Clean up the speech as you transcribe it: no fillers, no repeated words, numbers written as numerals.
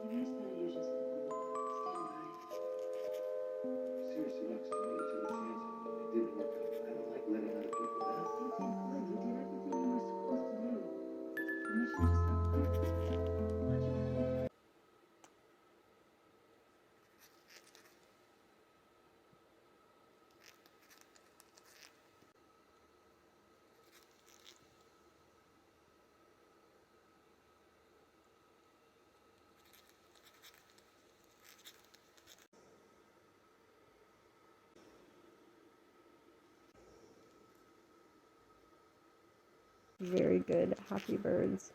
Tonight's better you just stand by. Seriously, Lux, I know you took a chance on me and it didn't work out. I don't like letting other people down. You did good. You did everything you were supposed to do. And you should just have fun. Watch your friend. Very good. Happy birds.